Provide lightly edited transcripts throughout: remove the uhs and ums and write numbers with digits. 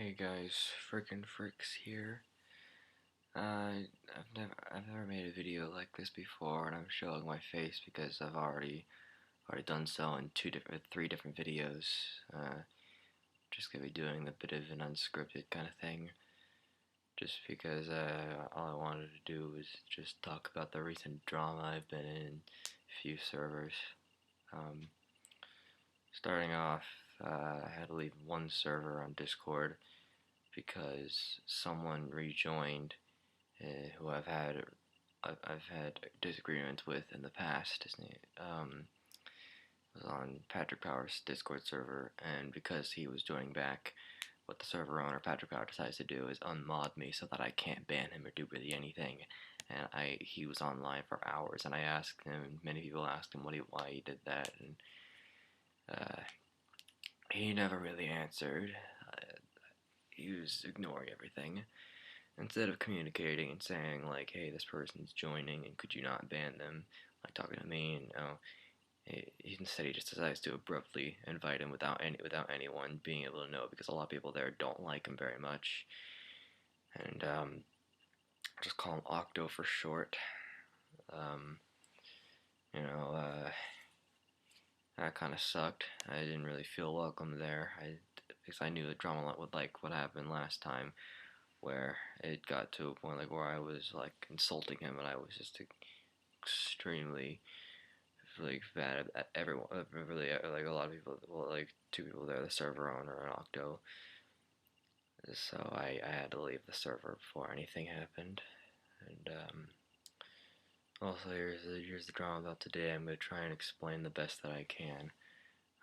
Hey guys, Frickin' Fricks here. I've never made a video like this before, and I'm showing my face because I've already done so in three different videos. Just gonna be doing a bit of an unscripted kind of thing, just because all I wanted to do was just talk about the recent drama I've been in a few servers. Um, Starting off, I had to leave one server on Discord because someone rejoined who I've had disagreements with in the past. His name was on Patrick Power's Discord server, and because he was joining back, what the server owner Patrick Power decides to do is unmod me so that I can't ban him or do really anything. And he was online for hours, and I asked him. Many people asked him why he did that, and uh, he never really answered. He was ignoring everything. Instead of communicating and saying like, "Hey, this person's joining, and could you not ban them?" Like talking to me, and instead he just decides to abruptly invite him without anyone being able to know, because a lot of people there don't like him very much, and just call him Octo for short. Um, you know, that kind of sucked. I didn't really feel welcome there. Because I knew the drama would like what happened last time, where it got to a point like where I was like insulting him, and I was just extremely like bad at everyone. Really, like a lot of people, well, like two people there, the server owner and Octo. So I had to leave the server before anything happened. And also here's the drama about today. I'm gonna try and explain the best that I can.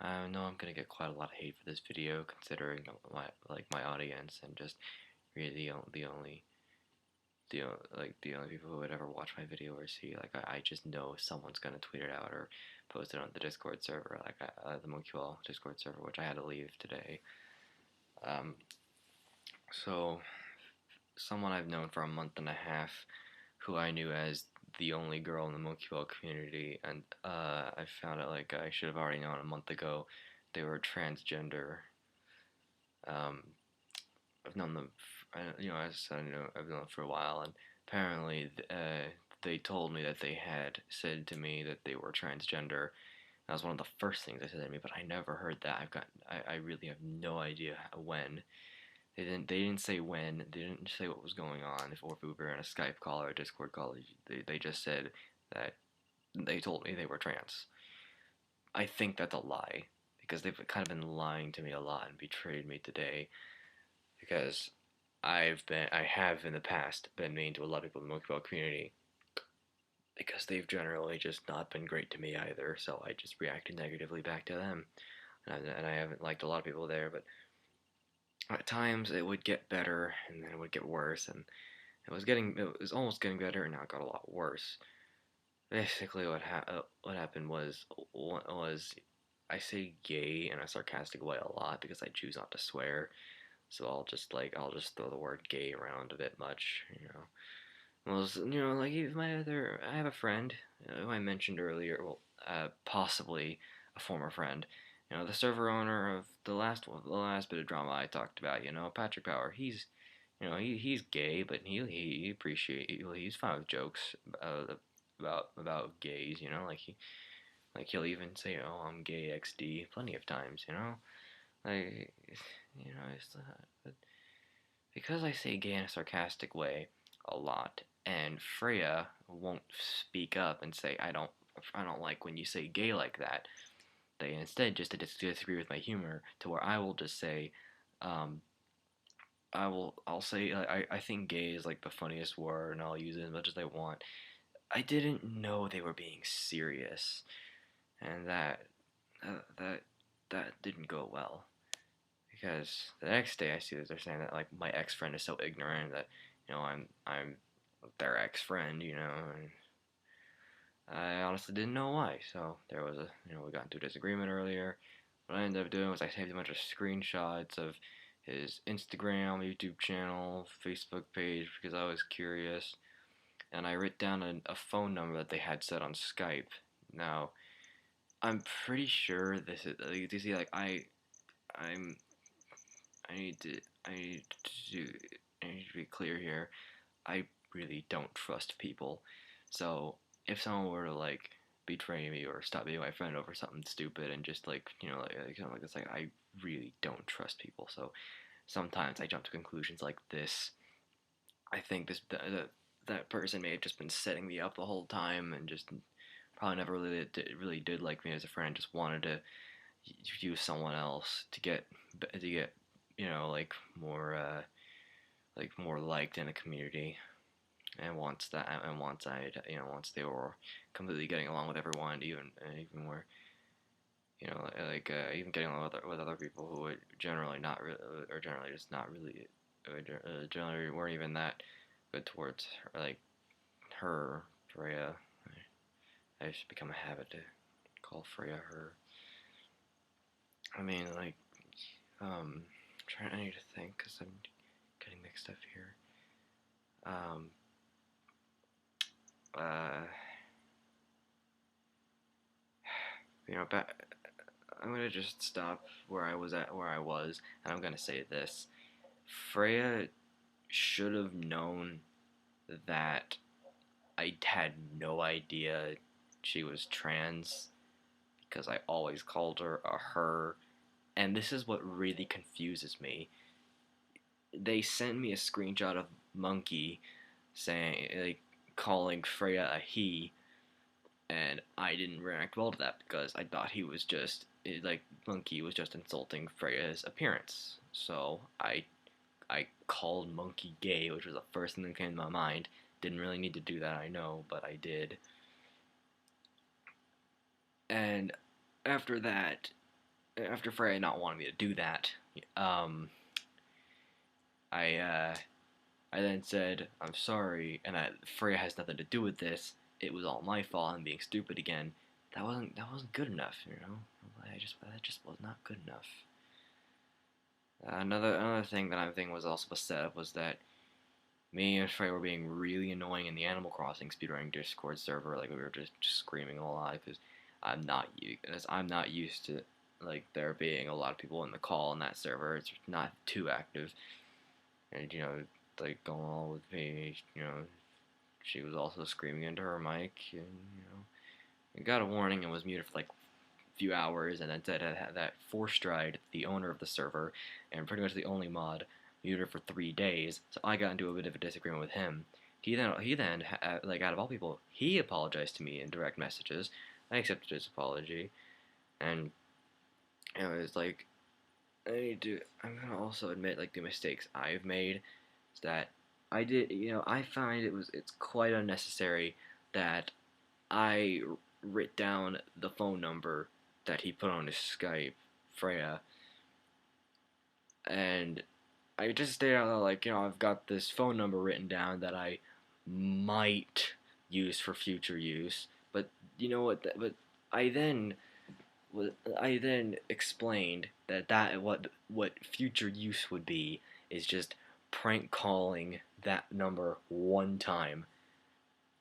I know I'm gonna get quite a lot of hate for this video, considering my audience, and just really the only people who would ever watch my video or see, like, I just know someone's gonna tweet it out or post it on the Discord server, like the MonkeyWall Discord server, which I had to leave today. Um, so someone I've known for a month and a half, who I knew as the only girl in the MonkeyWall community, and I found out like I should have already known a month ago. They were transgender. Um, I've known them, as I said, I've known them for a while, and apparently, they told me that they had said to me that they were transgender. That was one of the first things they said to me, but I never heard that. I really have no idea when. They didn't say when. They didn't say what was going on. If we were in a Skype call or a Discord call, they just said that they told me they were trans. I think that's a lie, because they've kind of been lying to me a lot and betrayed me today, because I have in the past been mean to a lot of people in the Pokeball community, because they've generally just not been great to me either. So I just reacted negatively back to them, and I haven't liked a lot of people there. But at times it would get better, and then it would get worse, and it was almost getting better, and now it got a lot worse. Basically, what happened was I say gay in a sarcastic way a lot because I choose not to swear. So I'll just throw the word gay around a bit much, Well, like I have a friend who I mentioned earlier. Well, possibly a former friend. The server owner of the last bit of drama I talked about. Patrick Power. He's gay, but he's fine with jokes about gays. He'll even say, "Oh, I'm gay XD" plenty of times. Like, it's but because I say gay in a sarcastic way a lot, and Freya won't speak up and say, I don't like when you say gay like that. They instead just disagree with my humor, to where I will just say, um, I'll say, I think gay is like the funniest word, and I'll use it as much as I want. I didn't know they were being serious, and that that didn't go well. Because the next day I see that they're saying that like my ex friend is so ignorant that I'm their ex friend, and I honestly didn't know why. So there was we got into a disagreement earlier. What I ended up doing was I saved a bunch of screenshots of his Instagram, YouTube channel, Facebook page, because I was curious, and I wrote down a phone number that they had set on Skype. Now I'm pretty sure this is, you see, like I'm I I need to I need to be clear here. I really don't trust people. So if someone were to like betray me or stop being my friend over something stupid and just like something like this, like I really don't trust people. So sometimes I jump to conclusions like this. I think that person may have just been setting me up the whole time and just probably never really did like me as a friend. Just wanted to use someone else to get like more liked in a community. And once they were completely getting along with everyone, even were even getting along with other people who would generally not really or generally just not really generally weren't even that good towards her, like her Freya. I just become a habit to call Freya her. I mean, like, I need to think because I'm getting mixed up here. Um, uh, back, I'm gonna just stop where I was, and I'm gonna say this: Freya should have known that I had no idea she was trans because I always called her a her, and this is what really confuses me. They sent me a screenshot of Monkey saying like calling Freya a he, and I didn't react well to that because I thought he was just like Monkey was just insulting Freya's appearance. So I called Monkey gay, which was the first thing that came to my mind. Didn't really need to do that, I know, but I did. And after that, after Freya not wanting me to do that, um, I I then said I'm sorry, and Freya has nothing to do with this. It was all my fault. I'm being stupid again. That wasn't good enough, you know. That just was not good enough. Another thing that I think was also a setup was that me and Frey were being really annoying in the Animal Crossing speedrunning Discord server. Like we were just screaming a lot because I'm not used to like there being a lot of people in the call in that server. It's not too active, and like going on with me, she was also screaming into her mic, and I got a warning and was muted for like few hours, and then said that Forstride, the owner of the server, and pretty much the only mod, muted her for 3 days. So I got into a bit of a disagreement with him. He then like out of all people, he apologized to me in direct messages. I accepted his apology, and it was like I'm gonna also admit like the mistakes I've made. Is that I did. I find it's quite unnecessary that I writ down the phone number that he put on his Skype, Freya, and I just stated out loud, like, I've got this phone number written down that I might use for future use, but you know what? But I then I then explained that what future use would be is just prank calling that number one time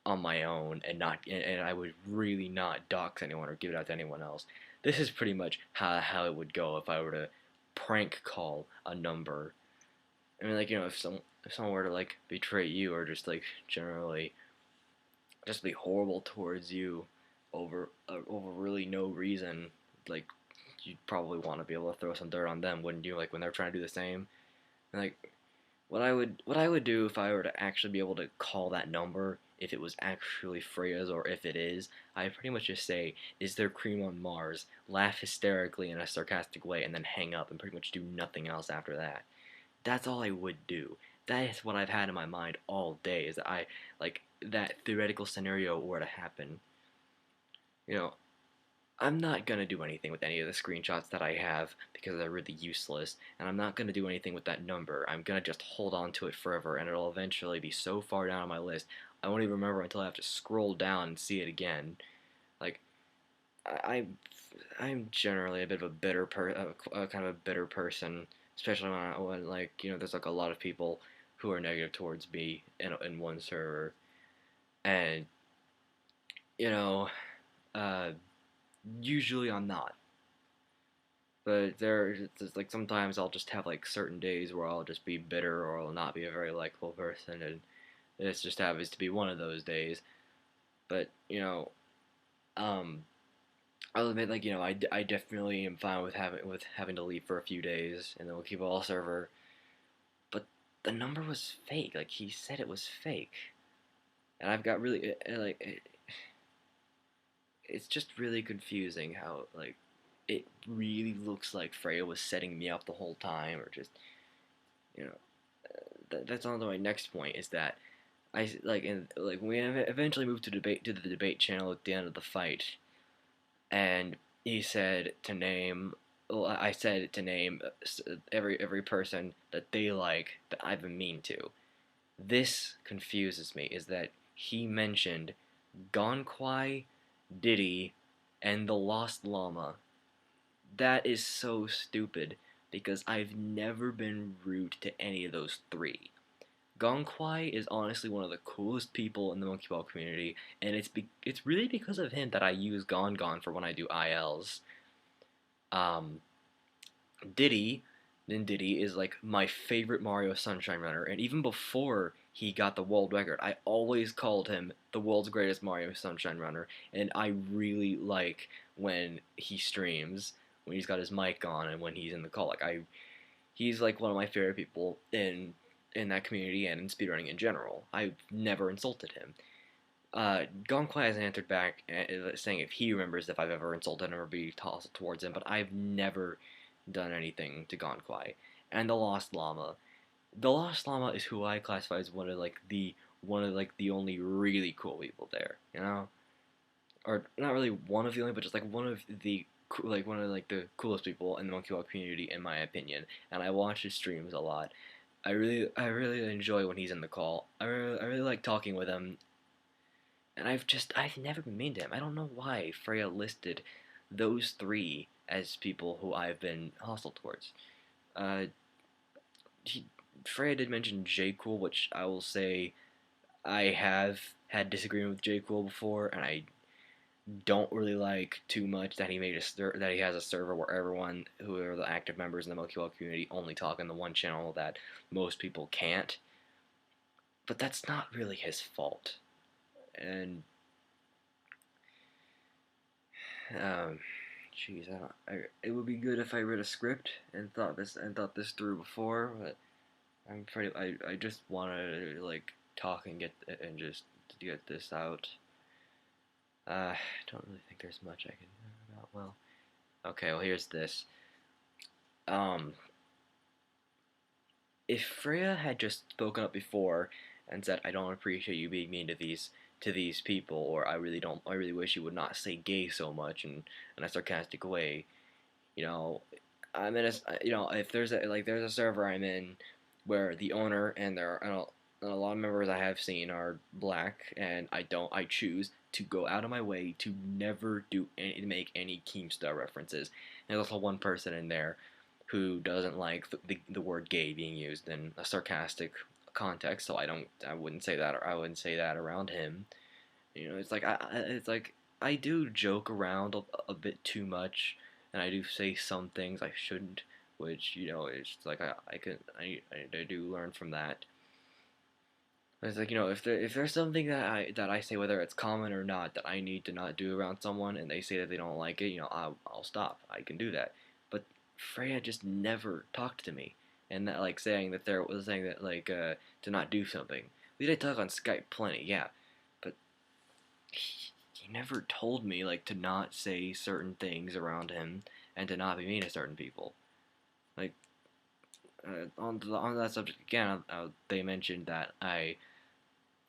on my own and I would really not dox anyone or give it out to anyone else. This is pretty much how it would go if I were to prank call a number. I mean, like, if someone were to like betray you or just like generally just be horrible towards you over really no reason, like you'd probably want to be able to throw some dirt on them, wouldn't you? Like when they're trying to do the same. And, like what I would do if I were to actually be able to call that number, if it was actually Freya's or if it is, I'd pretty much just say, "Is there cream on Mars?" Laugh hysterically in a sarcastic way, and then hang up and pretty much do nothing else after that. That's all I would do. That is what I've had in my mind all day. Is that I like that theoretical scenario were to happen. You know, I'm not gonna do anything with any of the screenshots that I have because they're really useless, and I'm not gonna do anything with that number. I'm gonna just hold on to it forever, and it'll eventually be so far down on my list, I won't even remember until I have to scroll down and see it again. Like, I, I'm generally a bit of a kind of a bitter person, especially when like there's like a lot of people who are negative towards me in one server, and you know, uh, usually I'm not. But there's like sometimes I'll just have like certain days where I'll just be bitter or I'll not be a very likable person, and this just happens to be one of those days. But um, I'll admit, like I definitely am fine with having to leave for a few days, and then we'll keep all server. But the number was fake. Like he said it was fake, and I've got really it's just really confusing how like it really looks like Freya was setting me up the whole time, or just you know that's on to my next point is that when we eventually moved to the debate channel at the end of the fight, and he said to name. Well, I said to name every person that they like that I've been mean to. This confuses me. Is that he mentioned Gonkwai, Diddy, and the Lost Llama. That is so stupid because I've never been rude to any of those three. Gonkwai is honestly one of the coolest people in the monkey ball community, and it's really because of him that I use Gon Gon for when I do ILs. Um, Diddy, Diddy is like my favorite Mario Sunshine runner, and even before he got the world record, I always called him the world's greatest Mario Sunshine runner, and I really like when he streams, when he's got his mic on, and when he's in the call. He's like one of my favorite people in that community and in speedrunning in general. I've never insulted him. Gonkwai has answered back saying if he remembers if I've ever insulted him or be hostile towards him, but I've never done anything to Gonkwai. And the Lost Llama. The Lost Llama is who I classify as one of like the only really cool people there, or not really one of the only, but just like one of the one of like the coolest people in the Monkey Ball community, in my opinion. And I watch his streams a lot. I really enjoy when he's in the call. I really like talking with him, and I've never been mean to him. I don't know why Freya listed those three as people who I've been hostile towards. Uh, he, Freya did mention J Cool, which I will say I have had disagreement with J Cool before, and I don't really like too much that that he has a server where everyone who are the active members in the MoQL community only talk in the one channel that most people can't. But that's not really his fault. And jeez, it would be good if I read a script and thought this through before, but I just want to like talk and just get this out. I don't really think there's much I can do about. Well, okay. Well, here's this. Um, if Freya had just spoken up before and said, "I don't appreciate you being mean to these people," or I really wish you would not say gay so much," in a sarcastic way, you know, I'm in a, if there's a server I'm in where the owner and and a lot of members I have seen are black, and I choose to go out of my way to never make any Keemstar references. And there's also one person in there who doesn't like the word gay being used in a sarcastic context, so I wouldn't say that, or I wouldn't say that around him. It's like I do joke around a bit too much, and I do say some things I shouldn't, which it's like I do learn from that. It's like if there's something that I say, whether it's common or not, that I need to not do around someone, and they say that they don't like it, I'll stop. I can do that. But Freya just never talked to me, and that like saying that to not do something. We did talk on Skype plenty, yeah, but he never told me like to not say certain things around him and to not be mean to certain people. Like on that subject again, they mentioned that I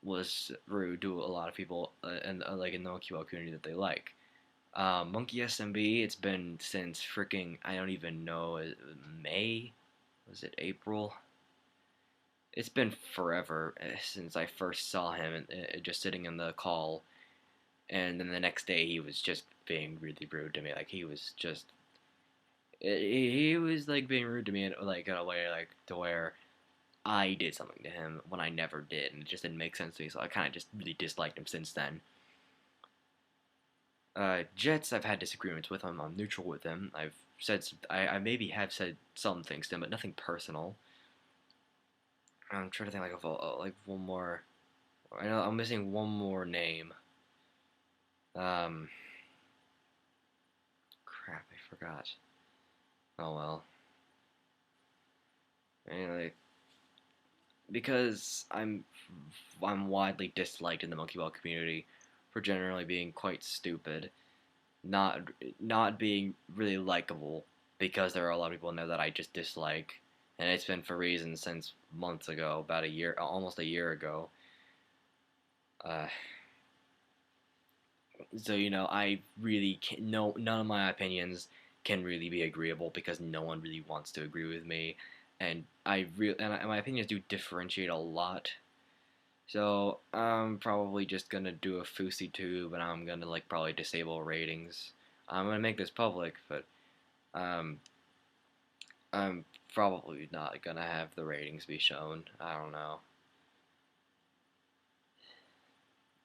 was rude to a lot of people and like in the MonkeyBall community that they like. Monkey SMB, it's been since freaking I don't even know May, was it April? It's been forever since I first saw him just sitting in the call, and then the next day he was just being really rude to me. Like he was like being rude to me in a way like to where I did something to him when I never did, and it just didn't make sense to me. So I kind of just really disliked him since then. Jets, I've had disagreements with him. I'm neutral with him. I've I maybe have said some things to him, but nothing personal. I'm trying to think like of like one more. I know I'm missing one more name. Um, Crap, I forgot. Oh well. Anyway, because I'm widely disliked in the monkey ball community for generally being quite stupid, not not being really likable, because there are a lot of people in there that I just dislike, and it's been for reasons since months ago, about a year, almost a year ago. Uh, so I really can no none of my opinions can really be agreeable because no one really wants to agree with me, and my opinions do differentiate a lot. So I'm probably just gonna do a fousey tube, and I'm gonna like probably disable ratings. I'm gonna make this public, but um, I'm probably not gonna have the ratings be shown. I don't know.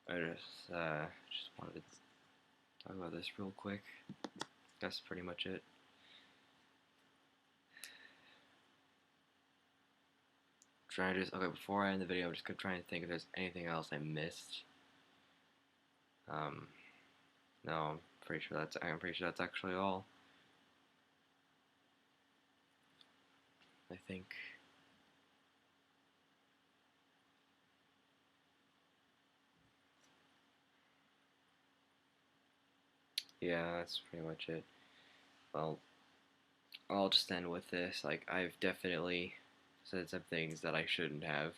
I just wanted to talk about this real quick. That's pretty much it. Trying to just okay before I end the video, I'm just gonna try and think if there's anything else I missed. Um, no, I'm pretty sure that's actually all. I think. Yeah, that's pretty much it. Well, I'll just end with this. Like, I've definitely said some things that I shouldn't have,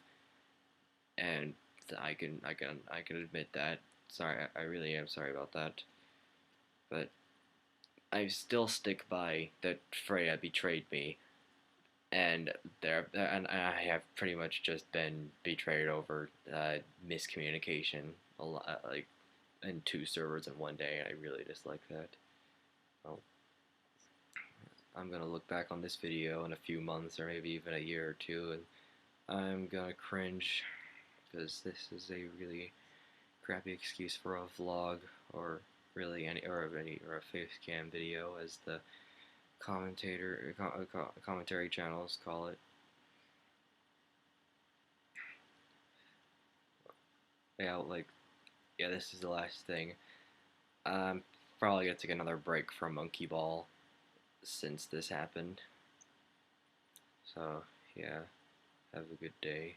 and I can admit that. Sorry, I really am sorry about that. But I still stick by that Freya betrayed me, and I have pretty much just been betrayed over miscommunication a lot, like in two servers in one day, and I really dislike that. Well, I'm gonna look back on this video in a few months or maybe even a year or two, and I'm gonna cringe because this is a really crappy excuse for a vlog or really any or a face cam video, as the commentary channels call it. Yeah, like yeah, this is the last thing. I'm probably gonna take another break from Monkey Ball since this happened. So yeah, have a good day.